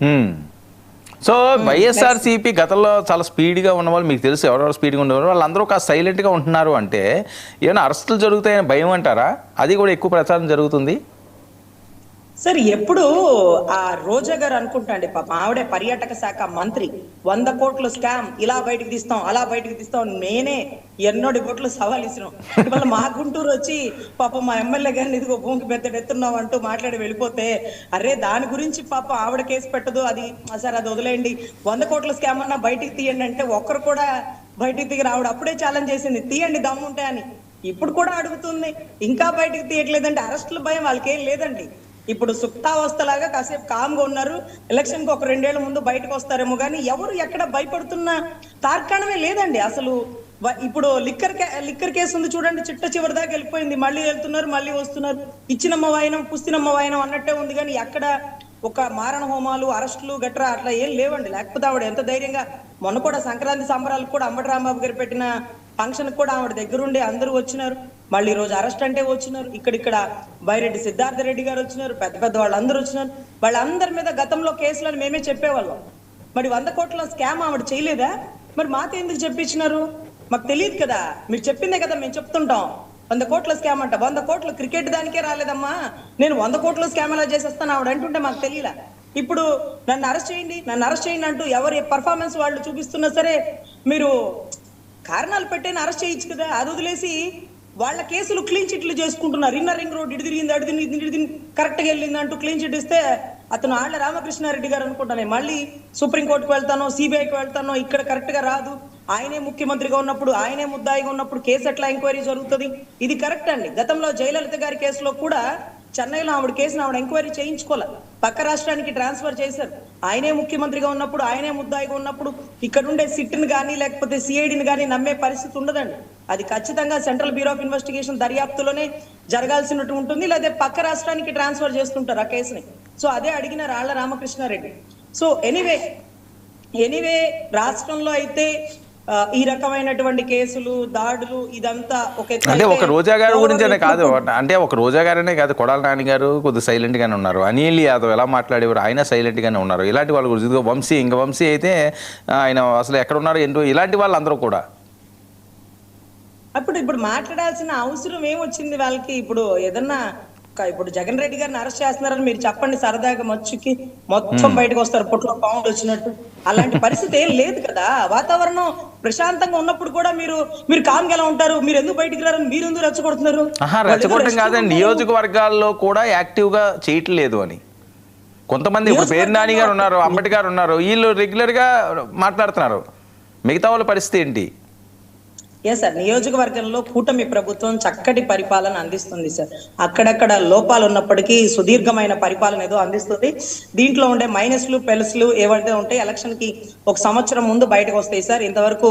హ్మ్. So next. YSRCP గతంలో చాలా స్పీడ్గా ఉన్నవాళ్ళు మీకు తెలుసు, ఎవరెవరు స్పీడ్గా ఉండేవారు వాళ్ళందరూ కాస్త సైలెంట్గా ఉంటున్నారు అంటే ఏమైనా అరెస్టులు జరుగుతాయని భయం అంటారా? అది కూడా ఎక్కువ ప్రచారం జరుగుతుంది. సార్ ఎప్పుడు ఆ రోజా గారు అనుకుంటా అండి, పాప ఆవిడే పర్యాటక శాఖ మంత్రి. 100 కోట్లు స్కామ్, ఇలా బయటకు తీస్తాం అలా బయటకు తీస్తాం, నేనే ఎన్నోడి కోట్లు సవాల్ ఇస్తున్నాం. ఇవాళ మా గుంటూరు వచ్చి పాపం మా ఎమ్మెల్యే గారిని ఇదిగో భూమికి పెద్ద ఎత్తున్నాం అంటూ మాట్లాడి వెళ్ళిపోతే, అరే దాని గురించి పాపం ఆవిడ కేసు పెట్టదు, అది సార్ అది వదిలేయండి, 100 కోట్ల స్కామ్ అన్నా బయటికి తీయండి అంటే ఒక్కరు కూడా బయటికి తీయరు. ఆవిడ అప్పుడే ఛాలెంజ్ చేసింది, తీయండి దమ్ముంటే అని. ఇప్పుడు కూడా అడుగుతుంది, ఇంకా బయటికి తీయట్లేదంటే అరెస్టుల భయం వాళ్ళకి ఏం లేదండి. ఇప్పుడు సుప్తావస్థలాగా కాసేపు కామ్గా ఉన్నారు. ఎలక్షన్ కి ఒక 2 ఏళ్ల ముందు బయటకు వస్తారేమో కానీ ఎవరు ఎక్కడ భయపడుతున్న తార్కాణమే లేదండి అసలు. ఇప్పుడు లిక్కర్ కేసు ఉంది చూడండి, చిట్ట చివరి దాకా వెళ్ళిపోయింది. మళ్ళీ వెళ్తున్నారు, మళ్ళీ వస్తున్నారు. ఇచ్చినమ్మ వాయనం పుస్తినమ్మ వాయనం అన్నట్టే ఉంది కానీ ఎక్కడ ఒక మారణ హోమాలు అరెస్టులు గట్రా అట్లా ఏం లేవండి. లేకపోతే ఆవిడ ఎంత ధైర్యంగా, మొన్న కూడా సంక్రాంతి సంబరాలకు కూడా అంబటి రాంబాబు గారు పెట్టిన ఫంక్షన్ కూడా ఆవిడ దగ్గరుండి అందరూ వచ్చినారు. మళ్ళీ ఈ రోజు అరెస్ట్ అంటే వచ్చినారు. ఇక్కడ బైరెడ్డి సిద్ధార్థ రెడ్డి గారు వచ్చినారు, పెద్ద పెద్ద వాళ్ళందరూ వచ్చినారు. వాళ్ళందరి మీద గతంలో కేసులను మేమే చెప్పేవాళ్ళం. మరి 100 కోట్ల స్కామ్ ఆవిడ చేయలేదా? మరి మాతో ఎందుకు చెప్పించినారు? మాకు తెలియదు కదా, మీరు చెప్పిందే కదా మేము చెప్తుంటాం. 100 కోట్ల స్కామ్ అంట, 100 కోట్లు క్రికెట్ దానికే రాలేదమ్మా, నేను 100 కోట్ల స్కామ్ ఎలా చేసేస్తాను ఆవిడ అంటుంటే మాకు తెలియలా. ఇప్పుడు నన్ను అరెస్ట్ చేయండి అంటూ ఎవరి పర్ఫార్మెన్స్ వాళ్ళు చూపిస్తున్నా సరే మీరు కారణాలు పెట్టైనా అరెస్ట్ చేయొచ్చు కదా. అది వదిలేసి వాళ్ళ కేసులు క్లీన్ చిట్లు చేసుకుంటున్నారు. ఇన్నర్ రింగ్ రోడ్ ఇటు తిరిగింది అటు తిరిగింది కరెక్ట్ గా వెళ్ళింది అంటూ క్లీన్ చిట్ ఇస్తే అతను ఆళ్ల రామకృష్ణారెడ్డి గారు అనుకుంటానే మళ్ళీ సుప్రీంకోర్టుకు వెళ్తానో సిబిఐకి వెళ్తానో, ఇక్కడ కరెక్ట్ గా రాదు, ఆయనే ముఖ్యమంత్రిగా ఉన్నప్పుడు ఆయనే ముద్దాయిగా ఉన్నప్పుడు కేసు ఎట్లా ఎంక్వైరీ జరుగుతుంది? ఇది కరెక్ట్ అండి. గతంలో జయలలిత గారి కేసులో కూడా చెన్నైలో ఆవిడ కేసును ఆవిడ ఎంక్వైరీ చేయించుకోవాలి, పక్క రాష్ట్రానికి ట్రాన్స్ఫర్ చేశారు. ఆయనే ముఖ్యమంత్రిగా ఉన్నప్పుడు ఆయనే ముద్దాయిగా ఉన్నప్పుడు ఇక్కడ ఉండే సిట్ని కానీ లేకపోతే సిఐడిని కానీ నమ్మే పరిస్థితి ఉండదండి. అది ఖచ్చితంగా సెంట్రల్ బ్యూరో ఆఫ్ ఇన్వెస్టిగేషన్ దర్యాప్తులోనే జరగాల్సినట్టు ఉంటుంది, లేదా పక్క రాష్ట్రానికి ట్రాన్స్ఫర్ చేస్తుంటారు ఆ కేసుని. సో అదే అడిగిన రాళ్ల రామకృష్ణారెడ్డి. సో ఎనీవే రాష్ట్రంలో అయితే ఈ రకమైనటువంటి కేసులు దాడులు ఇదంతా అంటే ఒక రోజా గారి గురించనే కాదు, అంటే ఒక రోజా గారనే కాదు, కొడాల నాని గారు కొద్దిగా సైలెంట్ గానే ఉన్నారు, అనిల్ యాదవ్ ఎలా మాట్లాడేవారు ఆయన సైలెంట్ గానే ఉన్నారు. ఇలాంటి వాళ్ళ గురించి ఇదిగో వంశీ అయితే ఆయన అసలు ఎక్కడ ఉన్నారు ఏంటో, ఇలాంటి వాళ్ళు అందరూ కూడా ఇప్పుడు మాట్లాడాల్సిన అవసరం ఏమొచ్చింది వాళ్ళకి? ఇప్పుడు ఏదన్నా ఇప్పుడు జగన్ రెడ్డి గారిని అరెస్ట్ చేస్తున్నారని మీరు చెప్పండి, సరదాగా మచ్చుకి మొత్తం బయటకు వస్తారు పుట్లో పాములు వచ్చినట్టు. అలాంటి పరిస్థితి ఏం లేదు కదా. వాతావరణం ప్రశాంతంగా ఉన్నప్పుడు కూడా మీరు కామ్గా ఎలా ఉంటారు? మీరు ఎందుకు బయటికి రారని మీరు ఎందుకు రెచ్చగొడుతున్నారు? రెచ్చగొట్టడం కాదండి, నియోజకవర్గాల్లో కూడా యాక్టివ్గా చేయట్లేదు అని కొంతమంది. ఇప్పుడు పేరు నాని గారు ఉన్నారు, అంబటి గారు ఉన్నారు, వీళ్ళు రెగ్యులర్గా మాట్లాడుతున్నారు. మిగతా వాళ్ళ పరిస్థితి ఏంటి? సార్ నియోజకవర్గంలో కూటమి ప్రభుత్వం చక్కటి పరిపాలన అందిస్తుంది సార్. అక్కడక్కడ లోపాలు ఉన్నప్పటికీ సుదీర్ఘమైన పరిపాలన ఏదో అందిస్తుంది. దీంట్లో ఉండే మైనస్లు ప్లస్లు ఏవైతే ఉంటాయి ఎలక్షన్ కి 1 సంవత్సరం ముందు బయటకు వస్తాయి సార్. ఇంతవరకు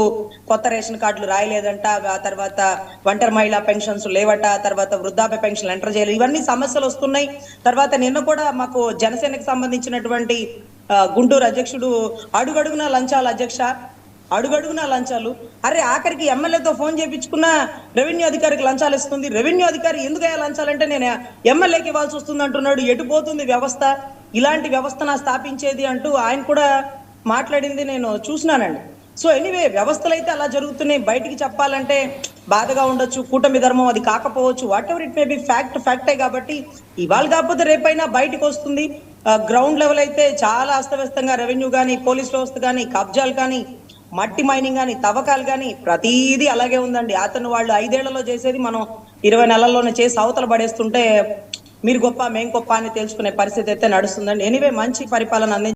కొత్త రేషన్ కార్డులు రాయలేదంట, ఆ తర్వాత ఒంటరి మహిళా పెన్షన్స్ లేవట, తర్వాత వృద్ధాప్య పెన్షన్ ఎంటర్ చేయలేదు, ఇవన్నీ సమస్యలు వస్తున్నాయి. తర్వాత నిన్న కూడా మాకు జనసేనకు సంబంధించినటువంటి గుంటూరు అధ్యక్షుడు అడుగడుగున లంచాలు. అరే ఆఖరికి ఎమ్మెల్యేతో ఫోన్ చేయించుకున్న రెవెన్యూ అధికారికి లంచాలు ఇస్తుంది. రెవెన్యూ అధికారి ఎందుకయ్యా లంచాలంటే నేను ఎమ్మెల్యేకి ఇవ్వాల్సి వస్తుంది అంటున్నాడు. ఎటు పోతుంది వ్యవస్థ? ఇలాంటి వ్యవస్థ స్థాపించేది అంటూ ఆయన కూడా మాట్లాడింది నేను చూసినానండి. సో ఎనీవే వ్యవస్థలు అయితే అలా జరుగుతున్నాయి. బయటికి చెప్పాలంటే బాధగా ఉండొచ్చు, కూటమి ధర్మం అది కాకపోవచ్చు, whatever it may be, ఫ్యాక్టే కాబట్టి ఇవాళ కాకపోతే రేపైనా బయటకు వస్తుంది. గ్రౌండ్ లెవెల్ అయితే చాలా అస్తవ్యస్తంగా రెవెన్యూ కానీ పోలీస్ వ్యవస్థ కానీ కబ్జాలు కానీ మట్టి మైనింగ్ కానీ తవ్వకాలు కానీ ప్రతిదీ అలాగే ఉందండి. అతను వాళ్ళు 5 ఏళ్లలో చేసేది మనం 20 నెలల్లోనే చేసి అవతల పడేస్తుంటే మీరు గొప్ప మేం గొప్ప అని తెలుసుకునే పరిస్థితి అయితే నడుస్తుందండి. ఎనీవే మంచి పరిపాలన